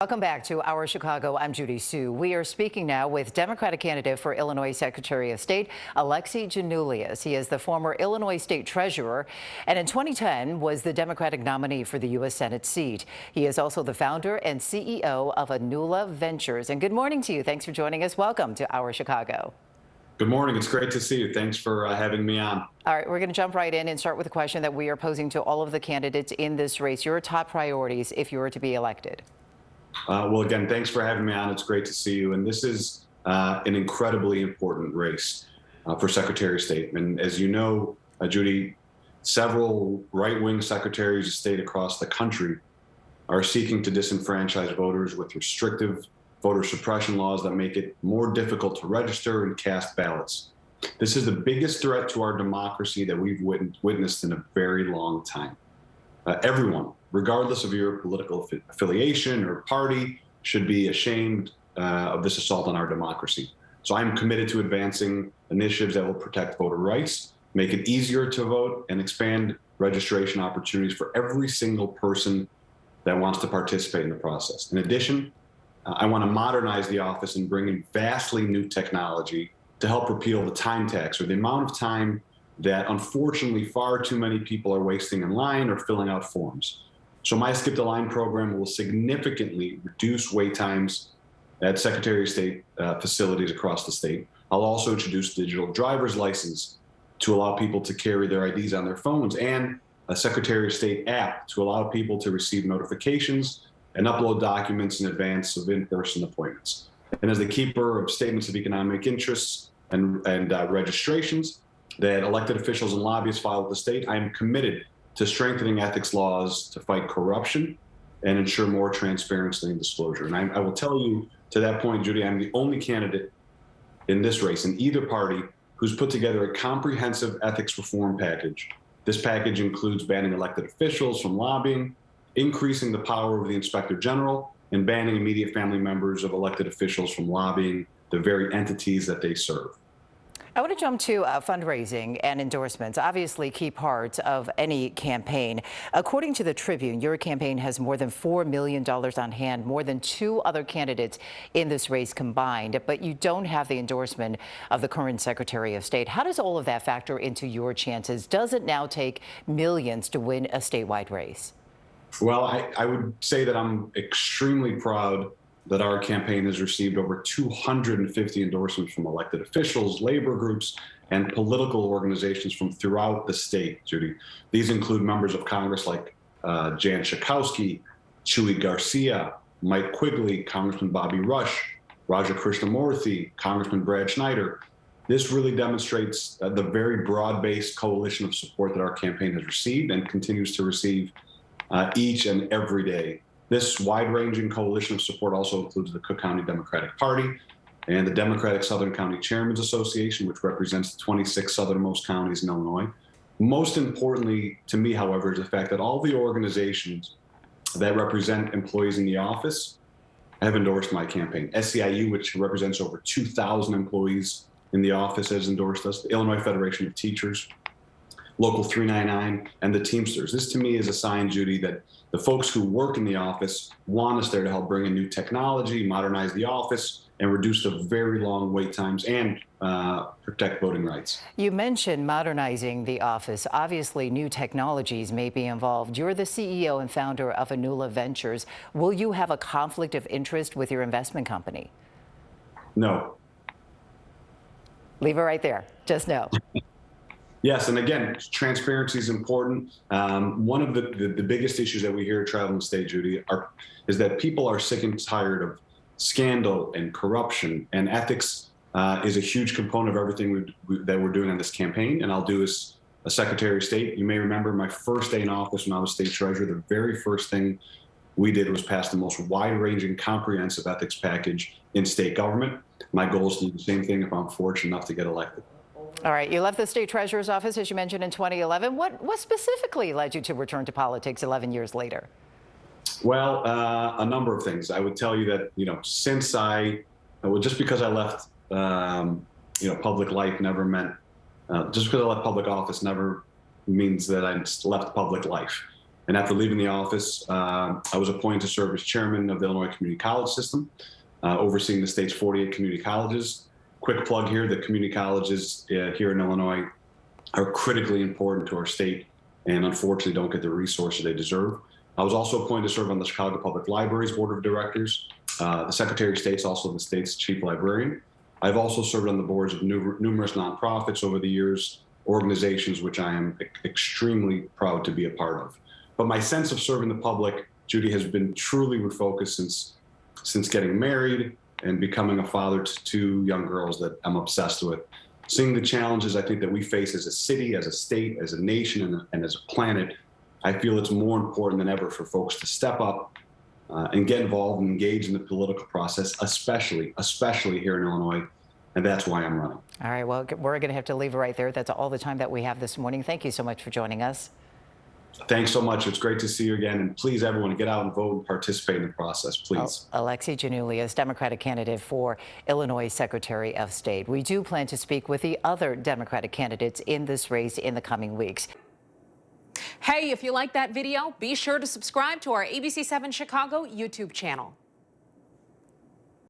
Welcome back to Our Chicago. I'm Judy Sue. We are speaking now with Democratic candidate for Illinois Secretary of State, Alexi Giannoulias. He is the former Illinois State Treasurer and in 2010 was the Democratic nominee for the U.S. Senate seat. He is also the founder and CEO of Giannoulias Ventures. And good morning to you. Thanks for joining us. Welcome to Our Chicago. Good morning. It's great to see you. Thanks for having me on. All right, we're going to jump right in and start with a question that we are posing to all of the candidates in this race. Your top priorities if you were to be elected. Well, again, thanks for having me on. It's great to see you. And this is an incredibly important race for Secretary of State. And as you know, Judy, several right-wing secretaries of state across the country are seeking to disenfranchise voters with restrictive voter suppression laws that make it more difficult to register and cast ballots. This is the biggest threat to our democracy that we've witnessed in a very long time. Everyone, regardless of your political affiliation or party, should be ashamed of this assault on our democracy. So I'm committed to advancing initiatives that will protect voter rights, make it easier to vote, and expand registration opportunities for every single person that wants to participate in the process. In addition, I want to modernize the office and bring in vastly new technology to help repeal the time tax, or the amount of time that unfortunately far too many people are wasting in line or filling out forms. So my Skip the Line program will significantly reduce wait times at Secretary of State facilities across the state. I'll also introduce digital driver's license to allow people to carry their IDs on their phones, and a Secretary of State app to allow people to receive notifications and upload documents in advance of in-person appointments. And as the keeper of statements of economic interests and registrations that elected officials and lobbyists file with the state, I am committed to strengthening ethics laws to fight corruption and ensure more transparency and disclosure. And I will tell you, to that point, Judy, I'm the only candidate in this race in either party who's put together a comprehensive ethics reform package. This package includes banning elected officials from lobbying, increasing the power of the Inspector General, and banning immediate family members of elected officials from lobbying the very entities that they serve. I want to jump to fundraising and endorsements, obviously key parts of any campaign. According to the Tribune, your campaign has more than $4 million on hand, more than two other candidates in this race combined, but you don't have the endorsement of the current Secretary of State. How does all of that factor into your chances? Does it now take millions to win a statewide race? Well, I would say that I'm extremely proud that our campaign has received over 250 endorsements from elected officials, labor groups, and political organizations from throughout the state, Judy. These include members of Congress like Jan Schakowsky, Chuy Garcia, Mike Quigley, Congressman Bobby Rush, Raja Krishnamurthy, Congressman Brad Schneider. This really demonstrates the very broad-based coalition of support that our campaign has received and continues to receive each and every day. This wide-ranging coalition of support also includes the Cook County Democratic Party and the Democratic Southern County Chairmen's Association, which represents the 26 southernmost counties in Illinois. Most importantly to me, however, is the fact that all the organizations that represent employees in the office have endorsed my campaign. SEIU, which represents over 2,000 employees in the office, has endorsed us. The Illinois Federation of Teachers, Local 399, and the Teamsters. This to me is a sign, Judy, that the folks who work in the office want us there to help bring in new technology, modernize the office, and reduce the very long wait times and protect voting rights. You mentioned modernizing the office. Obviously, new technologies may be involved. You're the CEO and founder of Giannoulias Ventures. Will you have a conflict of interest with your investment company? No. Leave it right there. Just no. Yes, and again, transparency is important. One of the biggest issues that we hear at Travel and Stay, Judy, is that people are sick and tired of scandal and corruption, and ethics is a huge component of everything that we're doing on this campaign. And I'll do as a Secretary of State. You may remember my first day in office when I was State Treasurer, the very first thing we did was pass the most wide-ranging, comprehensive ethics package in state government. My goal is to do the same thing if I'm fortunate enough to get elected. All right, you left the state treasurer's office, as you mentioned, in 2011. What specifically led you to return to politics 11 years later? Well, a number of things. I would tell you that, since just because I left, public life never meant, just because I left public office never means that I left public life. And after leaving the office, I was appointed to serve as chairman of the Illinois Community College System, overseeing the state's 48 community colleges. Quick plug here, the community colleges here in Illinois are critically important to our state and unfortunately don't get the resources they deserve. I was also appointed to serve on the Chicago Public Library's Board of Directors. The Secretary of State is also the state's chief librarian. I've also served on the boards of numerous nonprofits over the years, organizations which I am extremely proud to be a part of. But my sense of serving the public, Judy, has been truly refocused since getting married and becoming a father to two young girls that I'm obsessed with. Seeing the challenges I think that we face as a city, as a state, as a nation, and as a planet, I feel it's more important than ever for folks to step up and get involved and engage in the political process, especially here in Illinois. And that's why I'm running. All right, well, we're going to have to leave it right there. That's all the time that we have this morning. Thank you so much for joining us. Thanks so much. It's great to see you again. And please, everyone, get out and vote and participate in the process, please. Alexi Giannoulias, Democratic candidate for Illinois Secretary of State. We do plan to speak with the other Democratic candidates in this race in the coming weeks. Hey, if you like that video, be sure to subscribe to our ABC7 Chicago YouTube channel.